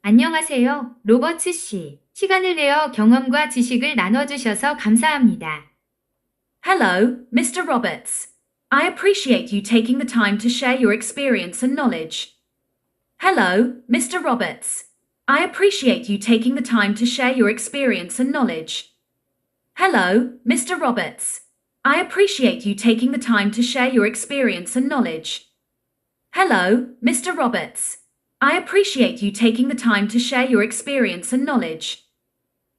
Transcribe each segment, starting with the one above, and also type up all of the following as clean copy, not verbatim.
안녕하세요, 로버츠 씨. 시간을 내어 경험과 지식을 나눠주셔서 감사합니다. Hello, Mr. Roberts. I appreciate you taking the time to share your experience and knowledge. Hello, Mr. Roberts. I appreciate you taking the time to share your experience and knowledge. Hello, Mr. Roberts. I appreciate you taking the time to share your experience and knowledge. Hello, Mr. Roberts. I appreciate you taking the time to share your experience and knowledge.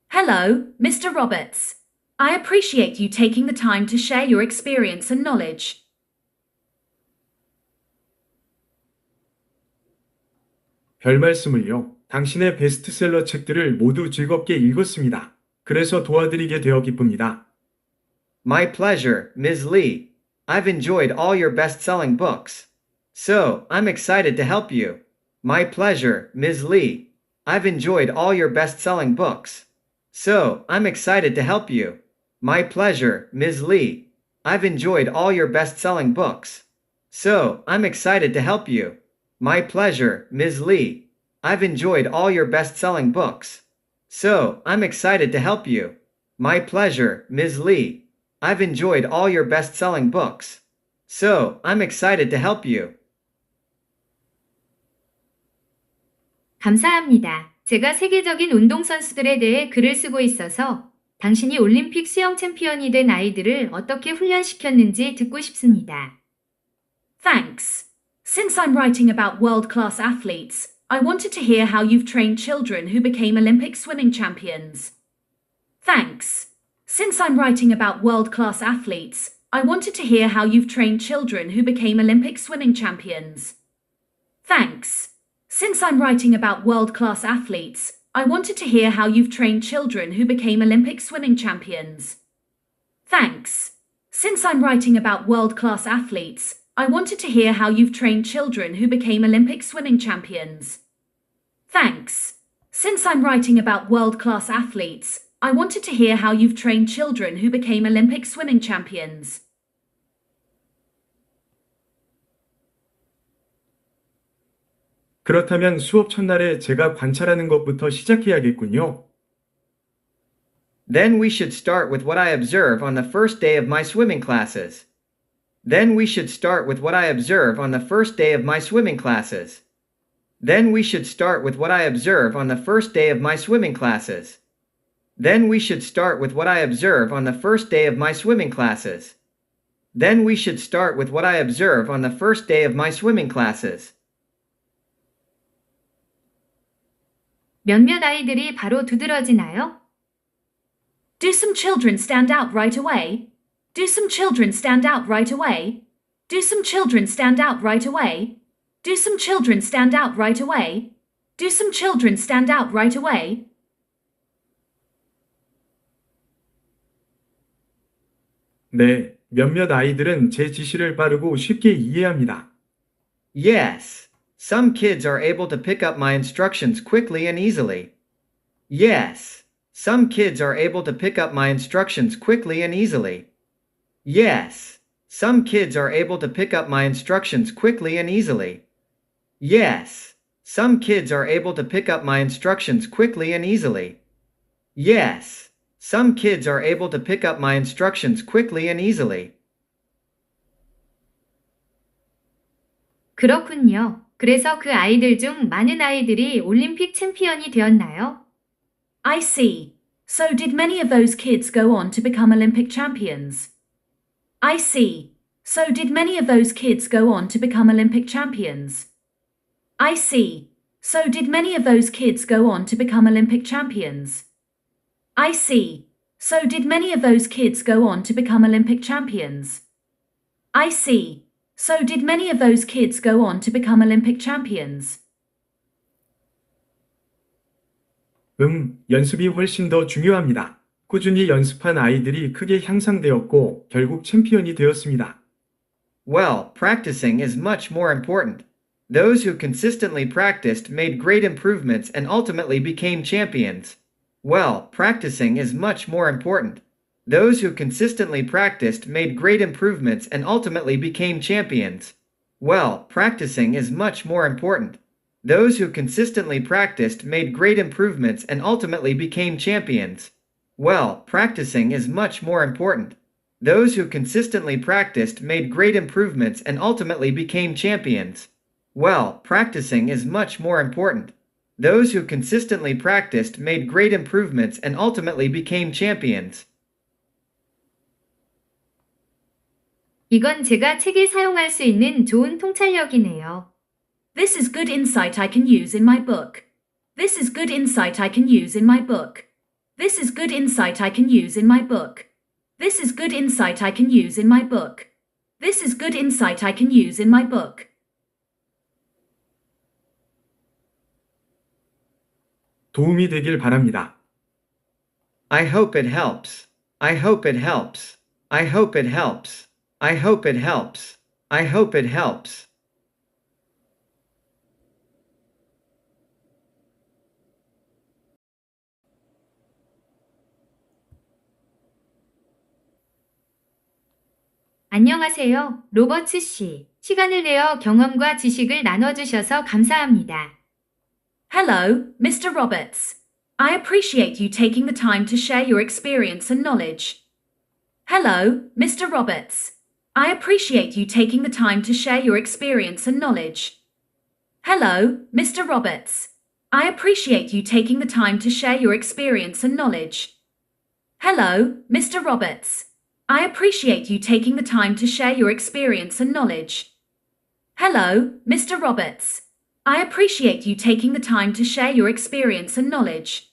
Hello, Mr. Roberts. I appreciate you taking the time to share your experience and knowledge. 별 말씀을요. 당신의 베스트셀러 책들을 모두 즐겁게 읽었습니다. 그래서 도와드리게 되어 기쁩니다. My pleasure, Ms. Lee. I've enjoyed all your best-selling books. So, I'm excited to help you. My pleasure, Ms. Lee. I've enjoyed all your best-selling books. So, I'm excited to help you. My pleasure, Ms. Lee. I've enjoyed all your best-selling books. So, I'm excited to help you. My pleasure, Ms. Lee. I've enjoyed all your best-selling books. So, I'm excited to help you. My pleasure, Ms. Lee. I've enjoyed all your best-selling books. So, I'm excited to help you. 감사합니다. 제가 세계적인 운동선수들에 대해 글을 쓰고 있어서 당신이 올림픽 수영 챔피언이 된 아이들을 어떻게 훈련시켰는지 듣고 싶습니다. Thanks. Since I'm writing about world-class athletes, I wanted to hear how you've trained children who became Olympic swimming champions. Thanks. Since I'm writing about world-class athletes, I wanted to hear how you've trained children who became Olympic swimming champions. Thanks. Since I'm writing about world-class athletes, I wanted to hear how you've trained children who became Olympic swimming champions. Thanks. Since I'm writing about world-class athletes, I wanted to hear how you've trained children who became Olympic swimming champions. Thanks. Since I'm writing about world-class athletes, I wanted to hear how you've trained children who became Olympic swimming champions. 그렇다면 수업 첫날에 제가 관찰하는 것부터 시작해야겠군요. Then we should start with what I observe on the first day of my swimming classes. Then we should start with what I observe on the first day of my swimming classes. Then we should start with what I observe on the first day of my swimming classes. Then we should start with what I observe on the first day of my swimming classes. Then we should start with what I observe on the first day of my swimming classes. 몇몇 아이들이 바로 두드러지나요? Do some children stand out right away? Do some children stand out right away? Do some children stand out right away? Do some children stand out right away? Do some children stand out right away? 네, 몇몇 아이들은 제 지시를 빠르고 쉽게 이해합니다. Yes. Some kids are able to pick up my instructions quickly and easily. Yes. Some kids are able to pick up my instructions quickly and easily. Yes. Some kids are able to pick up my instructions quickly and easily. Yes. Some kids are able to pick up my instructions quickly and easily. Yes. Some kids are able to pick up my instructions quickly and easily. 그렇군요. 그래서 그 아이들 중 많은 아이들이 올림픽 챔피언이 되었나요? I see. So did many of those kids go on to become Olympic champions? I see. So did many of those kids go on to become Olympic champions? I see. So did many of those kids go on to become Olympic champions? I see. So did many of those kids go on to become Olympic champions? I see. So did many of those kids go on to become Olympic champions? 연습이 훨씬 더 중요합니다. 꾸준히 연습한 아이들이 크게 향상되었고 결국 챔피언이 되었습니다. Well, practicing is much more important. Those who consistently practiced made great improvements and ultimately became champions. Well, practicing is much more important. Those who consistently practiced made great improvements and ultimately became champions. Well, practicing is much more important. Those who consistently practiced made great improvements and ultimately became champions. Well, practicing is much more important. Those who consistently practiced made great improvements and ultimately became champions. Well, practicing is much more important. Those who consistently practiced made great improvements and ultimately became champions. 이건 제가 책에 사용할 수 있는 좋은 통찰력이네요. This is good insight I can use in my book. This is good insight I can use in my book. This is good insight I can use in my book. This is good insight I can use in my book. This is good insight I can use in my book. 도움이 되길 바랍니다. I hope it helps. I hope it helps. I hope it helps. I hope it helps. I hope it helps. 안녕하세요, 로버츠 씨. 시간을 내어 경험과 지식을 나눠주셔서 감사합니다. Hello, Mr. Roberts. I appreciate you taking the time to share your experience and knowledge. Hello, Mr. Roberts. I appreciate you taking the time to share your experience and knowledge. Hello, Mr. Roberts. I appreciate you taking the time to share your experience and knowledge. Hello, Mr. Roberts. I appreciate you taking the time to share your experience and knowledge. Hello, Mr. Roberts. I appreciate you taking the time to share your experience and knowledge.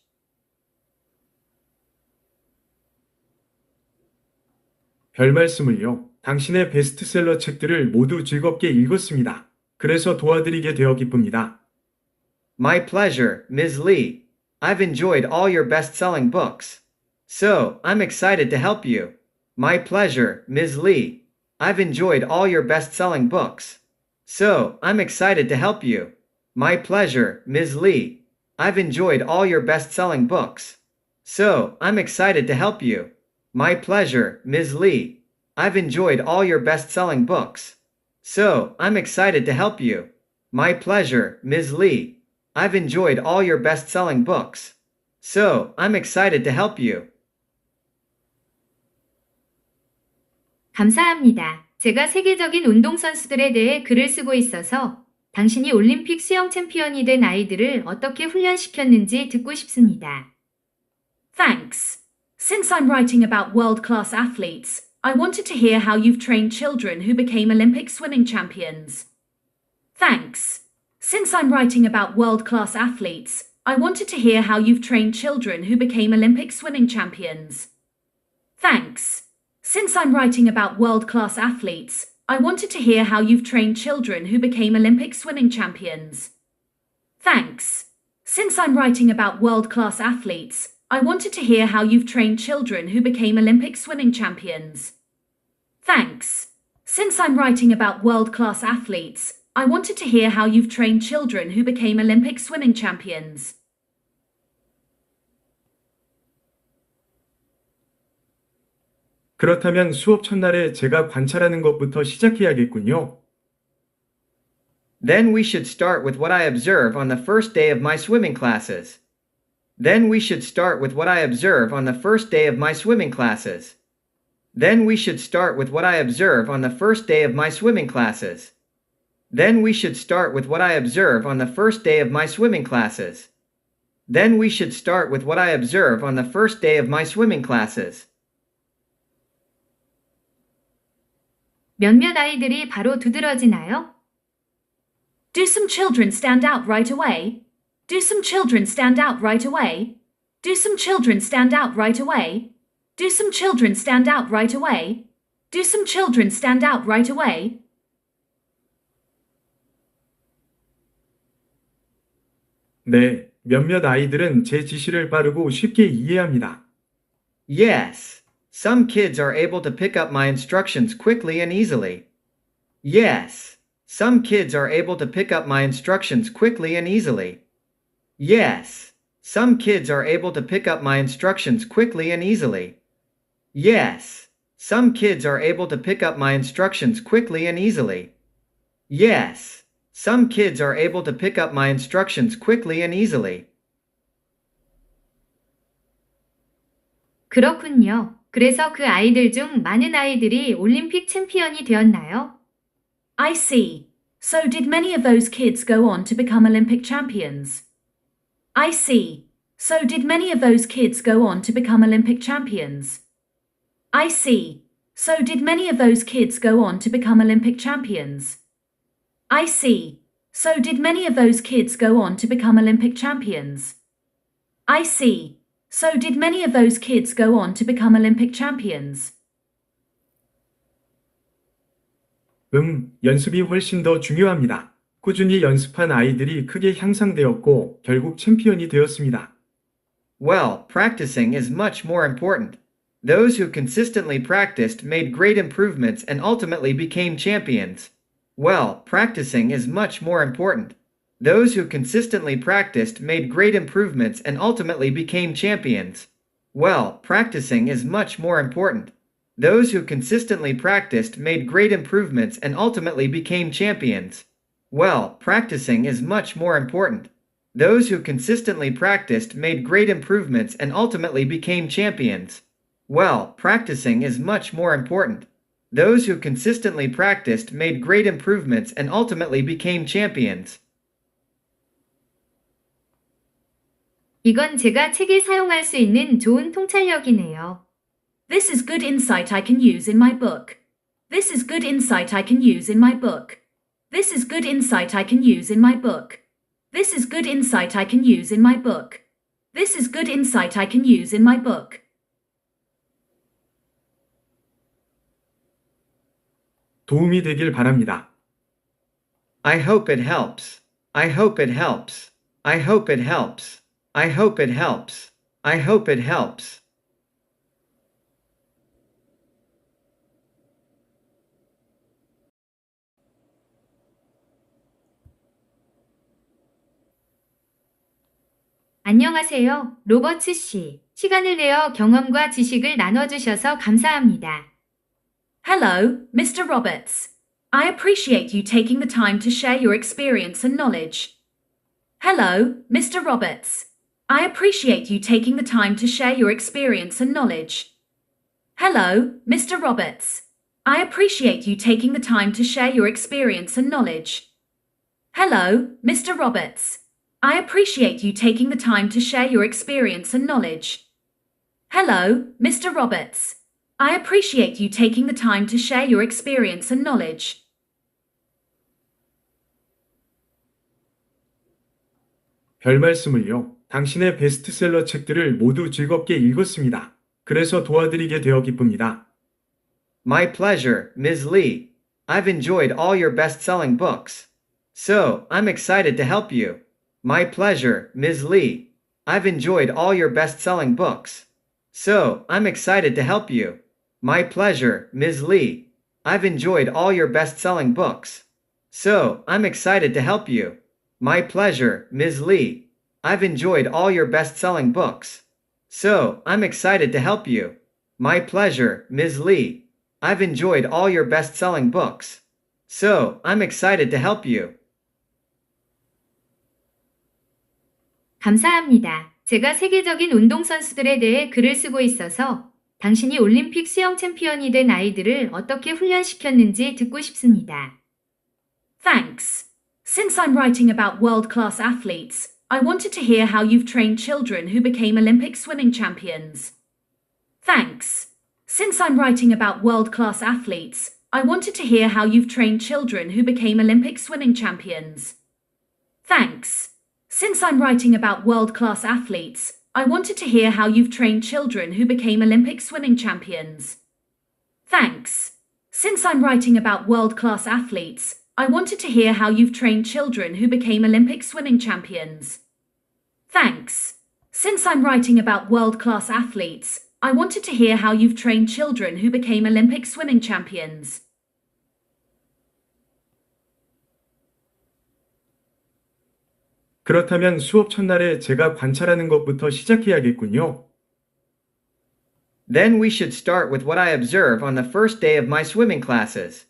별 말씀을요. 당신의 베스트셀러 책들을 모두 즐겁게 읽었습니다. 그래서 도와드리게 되어 기쁩니다. My pleasure, Ms. Lee. I've enjoyed all your best-selling books. So, I'm excited to help you. My pleasure, Ms. Lee. I've enjoyed all your best-selling books. So, I'm excited to help you. My pleasure, Ms. Lee. I've enjoyed all your best-selling books. So, I'm excited to help you. My pleasure, Ms. Lee. I've enjoyed all your best-selling books. So, I'm excited to help you. My pleasure, Ms. Lee. I've enjoyed all your best-selling books. So, I'm excited to help you. 감사합니다. 제가 세계적인 운동선수들에 대해 글을 쓰고 있어서 당신이 올림픽 수영 챔피언이 된 아이들을 어떻게 훈련시켰는지 듣고 싶습니다. Thanks. Since I'm writing about world-class athletes, I wanted to hear how you've trained children who became Olympic swimming champions. Thanks. Since I'm writing about world-class athletes, I wanted to hear how you've trained children who became Olympic swimming champions. Thanks. Since I'm writing about world-class athletes, I wanted to hear how you've trained children who became Olympic swimming champions. Thanks. Since I'm writing about world-class athletes, I wanted to hear how you've trained children who became Olympic swimming champions. Thanks. Since I'm writing about world-class athletes, I wanted to hear how you've trained children who became Olympic swimming champions. 그렇다면 수업 첫날에 제가 관찰하는 것부터 시작해야겠군요. Then we should start with what I observe on the first day of my swimming classes. Then we should start with what I observe on the first day of my swimming classes. Then we should start with what I observe on the first day of my swimming classes. Then we should start with what I observe on the first day of my swimming classes. Then we should start with what I observe on the first day of my swimming classes. 몇몇 아이들이 바로 두드러지나요? Do some children stand out right away? Do some children stand out right away? Do some children stand out right away? Do some children stand out right away? Do some children stand out right away? 네, 몇몇 아이들은 제 지시를 빠르고 쉽게 이해합니다. Yes. Some kids are able to pick up my instructions quickly and easily. Yes. Some kids are able to pick up my instructions quickly and easily. Yes. Some kids are able to pick up my instructions quickly and easily. Yes. Some kids are able to pick up my instructions quickly and easily. Yes. Some kids are able to pick up my instructions quickly and easily. 그렇군요. 그래서 그 아이들 중 많은 아이들이 올림픽 챔피언이 되었나요? I see. So did many of those kids go on to become Olympic champions? I see. So did many of those kids go on to become Olympic champions? I see. So did many of those kids go on to become Olympic champions? I see. So did many of those kids go on to become Olympic champions? I see. So did many of those kids go on to become Olympic champions? 연습이 훨씬 더 중요합니다. 꾸준히 연습한 아이들이 크게 향상되었고 결국 챔피언이 되었습니다. Well, practicing is much more important. Those who consistently practiced made great improvements and ultimately became champions. Well, practicing is much more important. Those who consistently practiced made great improvements and ultimately became champions. Well, practicing is much more important. Those who consistently practiced made great improvements and ultimately became champions. Well, practicing is much more important. Those who consistently practiced made great improvements and ultimately became champions. Well, practicing is much more important. Those who consistently practiced made great improvements and ultimately became champions. 이건 제가 책에 사용할 수 있는 좋은 통찰력이네요. This is good insight I can use in my book. This is good insight I can use in my book. This is good insight I can use in my book. This is good insight I can use in my book. This is good insight I can use in my book. 도움이 되길 바랍니다. I hope it helps. I hope it helps. I hope it helps. I hope it helps. I hope it helps. 안녕하세요, 로버츠 씨. 시간을 내어 경험과 지식을 나눠주셔서 감사합니다. Hello, Mr. Roberts. I appreciate you taking the time to share your experience and knowledge. Hello, Mr. Roberts. I appreciate you taking the time to share your experience and knowledge. Hello, Mr. Roberts. I appreciate you taking the time to share your experience and knowledge. Hello, Mr. Roberts. I appreciate you taking the time to share your experience and knowledge. Hello, Mr. Roberts. I appreciate you taking the time to share your experience and knowledge. 별 말씀을요. 당신의 베스트셀러 책들을 모두 즐겁게 읽었습니다. 그래서 도와드리게 되어 기쁩니다. My pleasure, Ms. Lee. I've enjoyed all your best-selling books. So, I'm excited to help you. My pleasure, Ms. Lee. I've enjoyed all your best-selling books. So, I'm excited to help you. My pleasure, Ms. Lee. I've enjoyed all your best-selling books. So, I'm excited to help you. My pleasure, Ms. Lee. I've enjoyed all your best-selling books. So, I'm excited to help you. My pleasure, Ms. Lee. I've enjoyed all your best-selling books. So, I'm excited to help you. 감사합니다. 제가 세계적인 운동선수들에 대해 글을 쓰고 있어서 당신이 올림픽 수영 챔피언이 된 아이들을 어떻게 훈련시켰는지 듣고 싶습니다. Thanks. Since I'm writing about world-class athletes, I wanted to hear how you've trained children who became Olympic swimming champions. Thanks. Since I'm writing about world-class athletes, I wanted to hear how you've trained children who became Olympic swimming champions. Thanks. Since I'm writing about world-class athletes, I wanted to hear how you've trained children who became Olympic swimming champions. Thanks. Since I'm writing about world-class athletes, I wanted to hear how you've trained children who became Olympic swimming champions. Thanks. Since I'm writing about world-class athletes, I wanted to hear how you've trained children who became Olympic swimming champions. 그렇다면 수업 첫날에 제가 관찰하는 것부터 시작해야겠군요. Then we should start with what I observe on the first day of my swimming classes.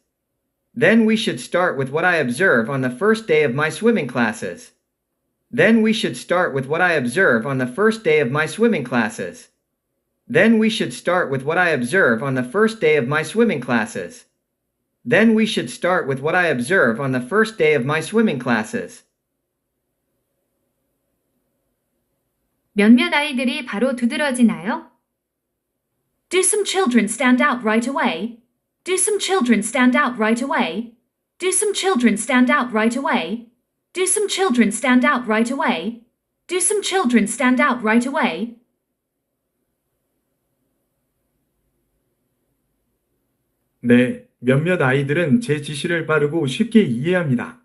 Then we should start with what I observe on the first day of my swimming classes. Then we should start with what I observe on the first day of my swimming classes. Then we should start with what I observe on the first day of my swimming classes. Then we should start with what I observe on the first day of my swimming classes. 몇몇 아이들이 바로 두드러지나요? Do some children stand out right away? Do some children stand out right away? Do some children stand out right away? Do some children stand out right away? Do some children stand out right away? 네, 몇몇 아이들은 제 지시를 빠르고 쉽게 이해합니다.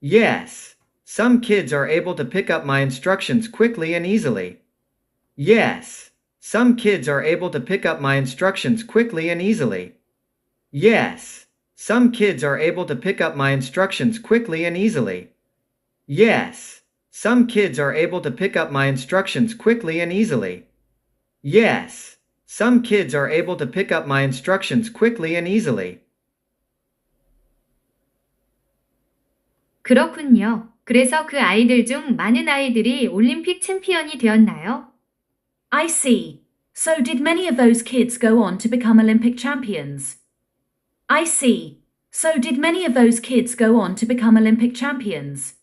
Yes. Some kids are able to pick up my instructions quickly and easily. Yes. Some kids are able to pick up my instructions quickly and easily. Yes. Some kids are able to pick up my instructions quickly and easily. Yes. Some kids are able to pick up my instructions quickly and easily. Yes. Some kids are able to pick up my instructions quickly and easily. 그렇군요. 그래서 그 아이들 중 많은 아이들이 올림픽 챔피언이 되었나요? I see. So did many of those kids go on to become Olympic champions? I see. So did many of those kids go on to become Olympic champions?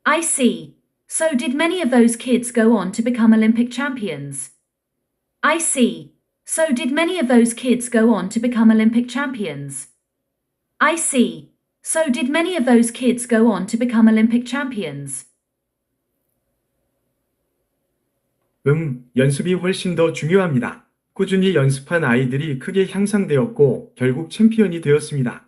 I see. So did many of those kids go on to become Olympic champions? I see. So did many of those kids go on to become Olympic champions? I see. So did many of those kids go on to become Olympic champions? 연습이 훨씬 더 중요합니다. 꾸준히 연습한 아이들이 크게 향상되었고 결국 챔피언이 되었습니다.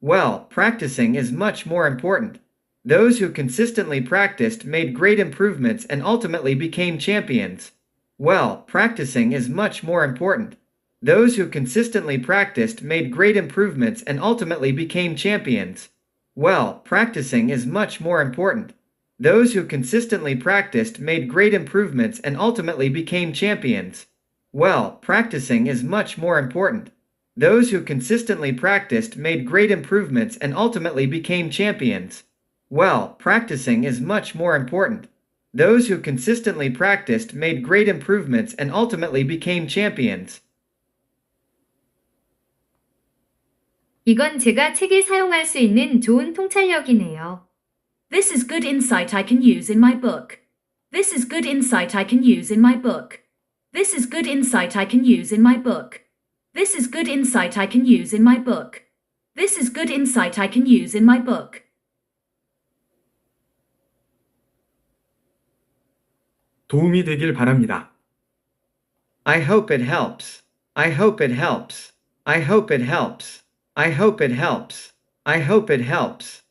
Well, practicing is much more important. Those who consistently practiced made great improvements and ultimately became champions. Well, practicing is much more important. Those who consistently practiced made great improvements and ultimately became champions. Well, practicing is much more important. Those who consistently practiced made great improvements and ultimately became champions. Well, practicing is much more important. Those who consistently practiced made great improvements and ultimately became champions. Well, practicing is much more important. Those who consistently practiced made great improvements and ultimately became champions. 이건 제가 책에 사용할 수 있는 좋은 통찰력이네요. This is good insight I can use in my book. This is good insight I can use in my book. This is good insight I can use in my book. This is good insight I can use in my book. This is good insight I can use in my book. 도움이 되길 바랍니다. I hope it helps. I hope it helps. I hope it helps. I hope it helps. I hope it helps.